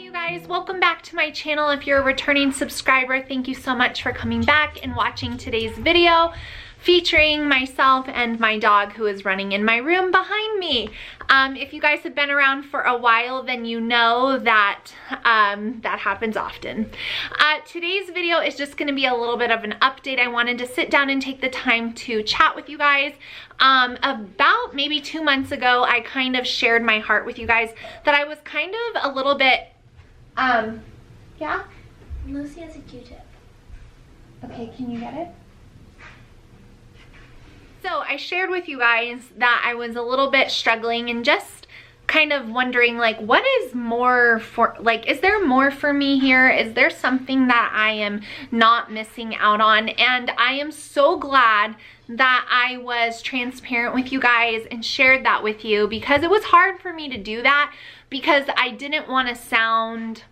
you guys, welcome back to my channel. If you're a returning subscriber, thank you so much for coming back and watching today's video featuring myself and my dog who is running in my room behind me. If you guys have been around for a while, then you know that that happens often. Today's video is just going to be a little bit of an update. I wanted to sit down and take the time to chat with you guys. About maybe 2 months ago, I kind of shared my heart with you guys that I was kind of a little bit, yeah? Lucy has a Q-tip. Okay, can you get it? So I shared with you guys that I was a little bit struggling and just kind of wondering, like, what is more for, like, is there more for me here? Is there something that I am not missing out on? And I am so glad that I was transparent with you guys and shared that with you, because it was hard for me to do that because I didn't want to sound,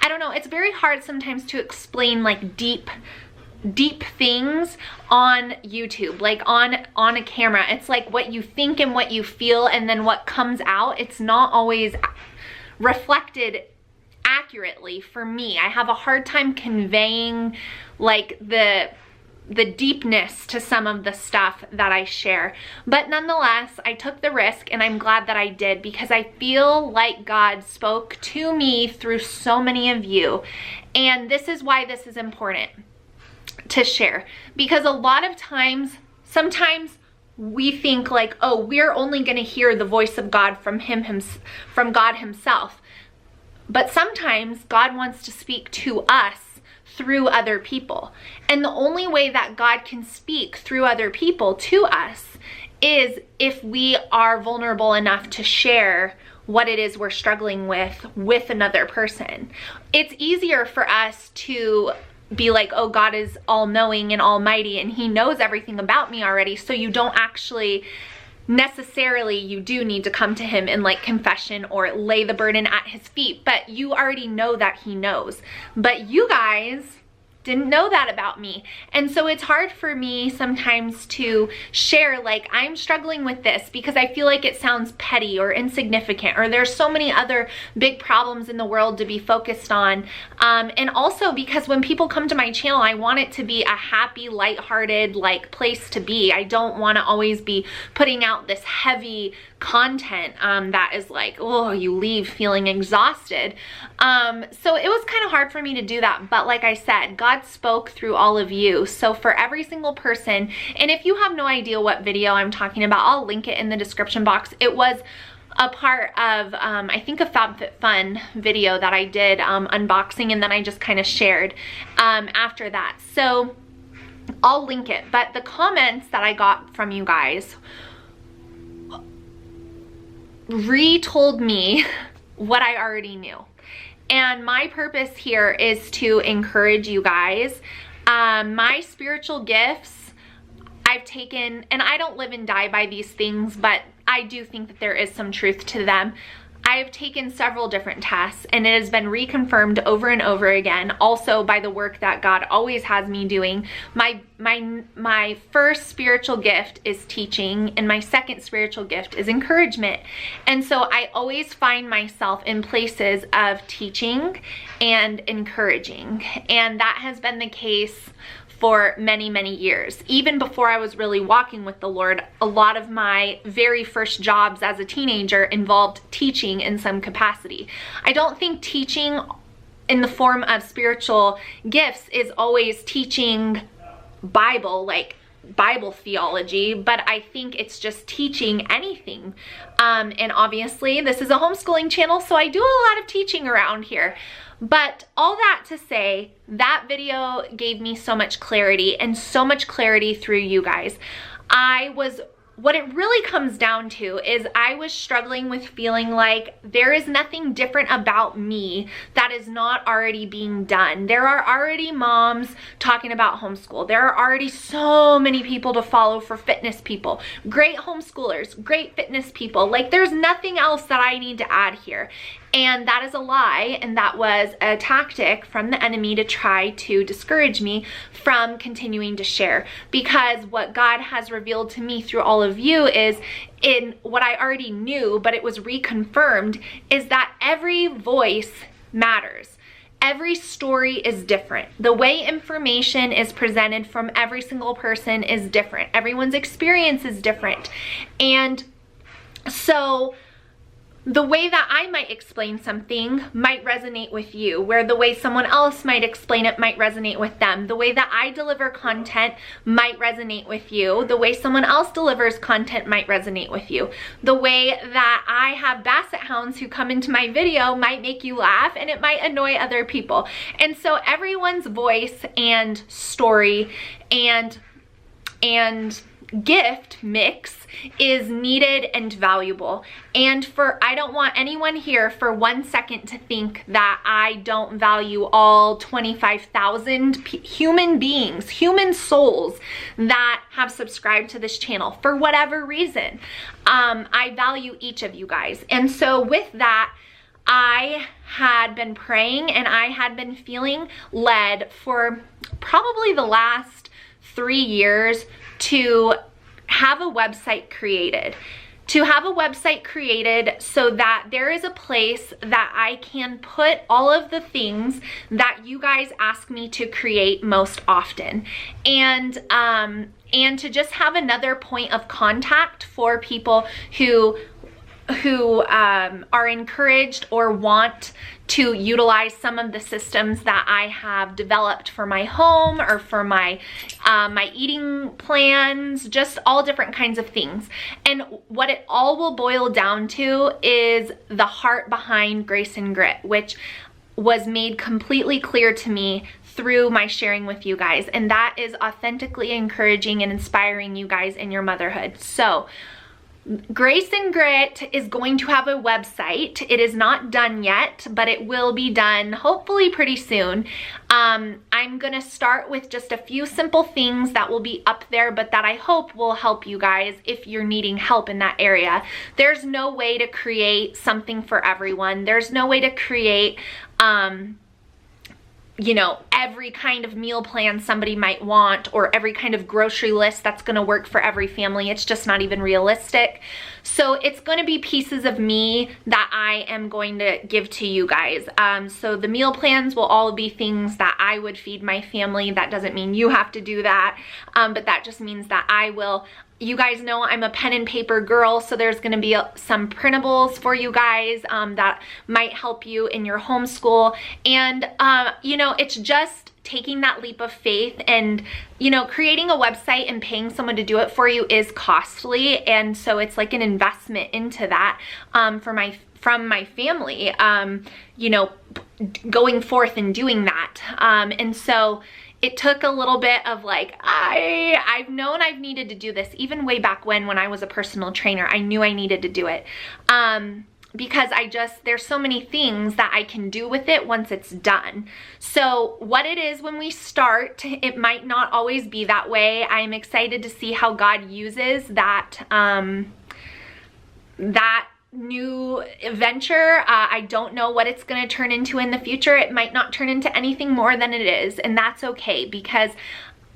I don't know, it's very hard sometimes to explain like deep things on YouTube, like on a camera. It's like what you think and what you feel, and then what comes out, it's not always reflected accurately for me. I have a hard time conveying like the deepness to some of the stuff that I share. But nonetheless, I took the risk, and I'm glad that I did, because I feel like God spoke to me through so many of you. And this is why this is important to share, because a lot of times, sometimes we think like, oh, we're only going to hear the voice of God from God himself. But sometimes God wants to speak to us through other people. And the only way that God can speak through other people to us is if we are vulnerable enough to share what it is we're struggling with another person. It's easier for us to be like, oh, God is all-knowing and almighty and he knows everything about me already, so you don't actually necessarily, you do need to come to him in like confession or lay the burden at his feet, but you already know that he knows. But you guys didn't know that about me. And so it's hard for me sometimes to share, like, I'm struggling with this, because I feel like it sounds petty or insignificant, or there's so many other big problems in the world to be focused on. And also because when people come to my channel, I want it to be a happy, lighthearted, like, place to be. I don't want to always be putting out this heavy content that is like, oh, you leave feeling exhausted. So it was kind of hard for me to do that. But like I said, God spoke through all of you. So for every single person, and if you have no idea what video I'm talking about, I'll link it in the description box. It was a part of, I think, a FabFitFun video that I did unboxing, and then I just kind of shared after that. So I'll link it. But the comments that I got from you guys retold me what I already knew. And my purpose here is to encourage you guys. My spiritual gifts, I've taken, and I don't live and die by these things, but I do think that there is some truth to them. I've taken several different tests, and it has been reconfirmed over and over again, also by the work that God always has me doing. My first spiritual gift is teaching, and my second spiritual gift is encouragement. And so I always find myself in places of teaching and encouraging, and that has been the case for many, many years. Even before I was really walking with the Lord, a lot of my very first jobs as a teenager involved teaching in some capacity. I don't think teaching in the form of spiritual gifts is always teaching Bible, like Bible theology, but I think it's just teaching anything. And obviously this is a homeschooling channel, so I do a lot of teaching around here. But all that to say, that video gave me so much clarity, and so much clarity through you guys. What it really comes down to is I was struggling with feeling like there is nothing different about me that is not already being done. There are already moms talking about homeschool. There are already so many people to follow for fitness people. Great homeschoolers, great fitness people. Like, there's nothing else that I need to add here. And that is a lie, and that was a tactic from the enemy to try to discourage me from continuing to share. Because what God has revealed to me through all of you is, in what I already knew, but it was reconfirmed, is that every voice matters. Every story is different. The way information is presented from every single person is different. Everyone's experience is different. And so the way that I might explain something might resonate with you, where the way someone else might explain it might resonate with them. The way that I deliver content might resonate with you. The way someone else delivers content might resonate with you. The way that I have basset hounds who come into my video might make you laugh, and it might annoy other people. And so everyone's voice and story and gift mix is needed and valuable. And I don't want anyone here for 1 second to think that I don't value all 25,000 human beings, human souls that have subscribed to this channel for whatever reason. I value each of you guys. And so with that, I had been praying and I had been feeling led for probably the last 3 years to have a website created. To have a website created so that there is a place that I can put all of the things that you guys ask me to create most often. And to just have another point of contact for people who are encouraged or want to utilize some of the systems that I have developed for my home or for my my eating plans, just all different kinds of things. And what it all will boil down to is the heart behind Grace and Grit, which was made completely clear to me through my sharing with you guys. And that is authentically encouraging and inspiring you guys in your motherhood. So Grace and Grit is going to have a website. It is not done yet, but it will be done hopefully pretty soon. I'm gonna start with just a few simple things that will be up there, but that I hope will help you guys if you're needing help in that area. There's no way to create something for everyone. There's no way to create you know, every kind of meal plan somebody might want, or every kind of grocery list that's gonna work for every family. It's just not even realistic. So it's gonna be pieces of me that I am going to give to you guys. So the meal plans will all be things that I would feed my family. That doesn't mean you have to do that, but that just means that I will. You guys know I'm a pen and paper girl, so there's gonna be some printables for you guys that might help you in your homeschool. And you know, it's just taking that leap of faith, and you know, creating a website and paying someone to do it for you is costly, and so it's like an investment into that from my family, you know, going forth and doing that. And so it took a little bit of like, I've known I've needed to do this even way back when I was a personal trainer. I knew I needed to do it because there's so many things that I can do with it once it's done. So what it is when we start, it might not always be that way. I'm excited to see how God uses that, that new venture. I don't know what it's going to turn into in the future. It might not turn into anything more than it is, and that's okay, because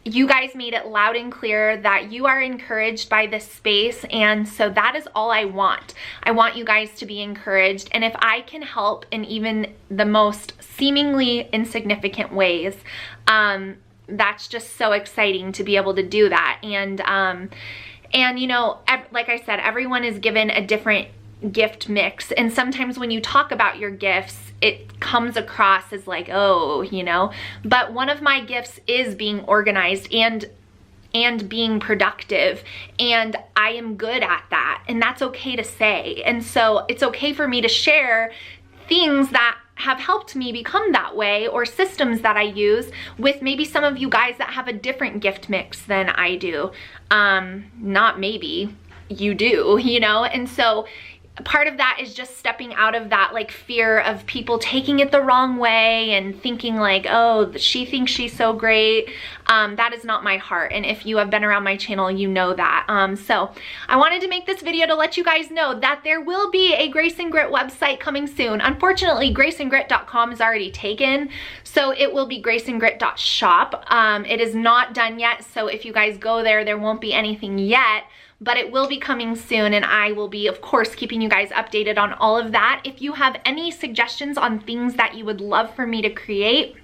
you guys made it loud and clear that you are encouraged by this space, and so that is all I want. I want you guys to be encouraged, and if I can help in even the most seemingly insignificant ways, that's just so exciting to be able to do that. And you know, like I said, everyone is given a different gift mix, and sometimes when you talk about your gifts, it comes across as like, oh, you know, but one of my gifts is being organized and being productive, and I am good at that, and that's okay to say. And so it's okay for me to share things that have helped me become that way, or systems that I use with maybe some of you guys that have a different gift mix than I do. Not maybe, you do, you know. And so part of that is just stepping out of that like fear of people taking it the wrong way and thinking like, oh, she thinks she's so great. That is not my heart, and if you have been around my channel, you know that. So I wanted to make this video to let you guys know that there will be a Grace and Grit website coming soon. Unfortunately, graceandgrit.com is already taken, so it will be graceandgrit.shop. It is not done yet, so if you guys go there, there won't be anything yet. but it will be coming soon, and I will be, of course, keeping you guys updated on all of that. If you have any suggestions on things that you would love for me to create,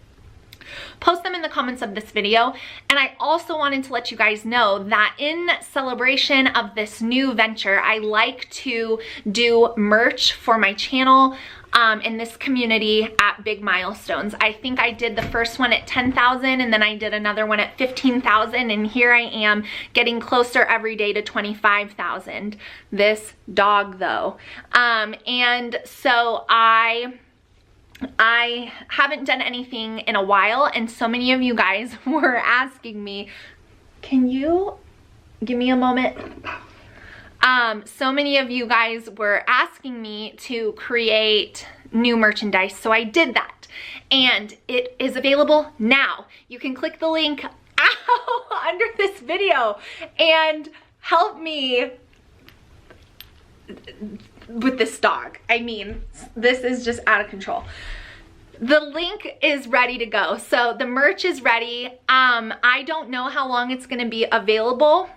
post them in the comments of this video. And I also wanted to let you guys know that in celebration of this new venture, I like to do merch for my channel in this community at big milestones. I think I did the first one at 10,000, and then I did another one at 15,000, and here I am getting closer every day to 25,000. This dog though. And so I haven't done anything in a while, and so many of you guys were asking me, can you give me a moment? So many of you guys were asking me to create new merchandise, so I did that, and it is available now. You can click the link under this video and help me with this dog. I mean, this is just out of control. The link is ready to go. So the merch is ready. I don't know how long it's going to be available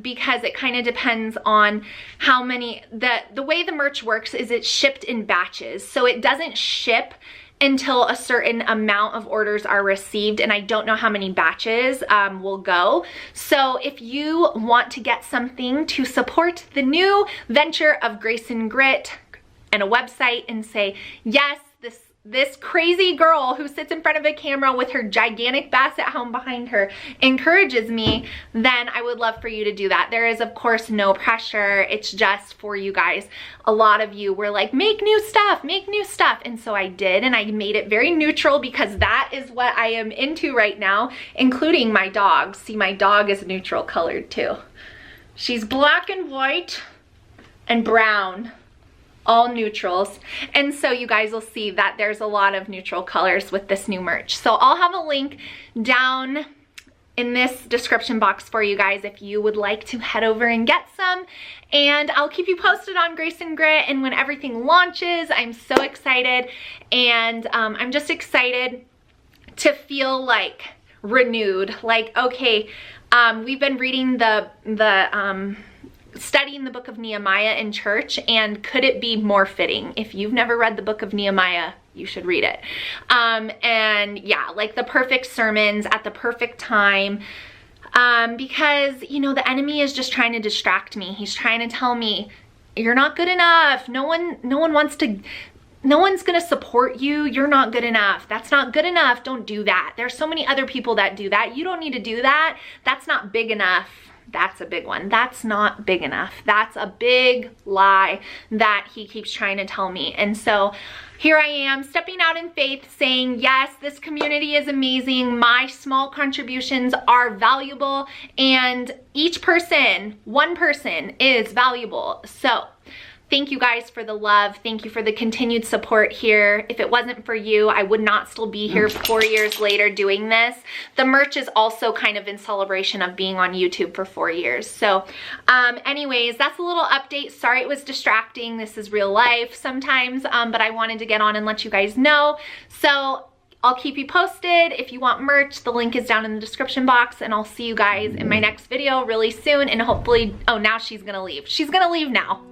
because it kind of depends on how many, the way the merch works is it's shipped in batches. So it doesn't ship until a certain amount of orders are received, and I don't know how many batches will go. So if you want to get something to support the new venture of Grace and Grit and a website and say, yes, this crazy girl who sits in front of a camera with her gigantic basset hound behind her encourages me, then I would love for you to do that. There is, of course, no pressure. It's just for you guys. A lot of you were like, make new stuff, make new stuff. And so I did, and I made it very neutral because that is what I am into right now, including my dog. See, my dog is neutral colored too. She's black and white and brown. All neutrals. And so you guys will see that there's a lot of neutral colors with this new merch. So I'll have a link down in this description box for you guys if you would like to head over and get some. And I'll keep you posted on Grace and Grit and when everything launches. I'm so excited, and I'm just excited to feel like renewed. Like, okay, we've been reading studying the book of Nehemiah in church, and could it be more fitting? If you've never read the book of Nehemiah, you should read it. And yeah, like the perfect sermons at the perfect time, because, you know, the enemy is just trying to distract me. He's trying to tell me, you're not good enough. No one's gonna support you. You're not good enough. That's not good enough. Don't do that. There's so many other people that do that. You don't need to do that. That's not big enough. That's a big one. That's not big enough. That's a big lie that he keeps trying to tell me. And so here I am stepping out in faith, saying, yes, this community is amazing. My small contributions are valuable, and each person, one person, is valuable. So thank you guys for the love. Thank you for the continued support here. If it wasn't for you, I would not still be here 4 years later doing this. The merch is also kind of in celebration of being on YouTube for 4 years. So anyways, that's a little update. Sorry it was distracting. This is real life sometimes, but I wanted to get on and let you guys know. So I'll keep you posted. If you want merch, the link is down in the description box, and I'll see you guys in my next video really soon. And hopefully, oh, now she's gonna leave. She's gonna leave now.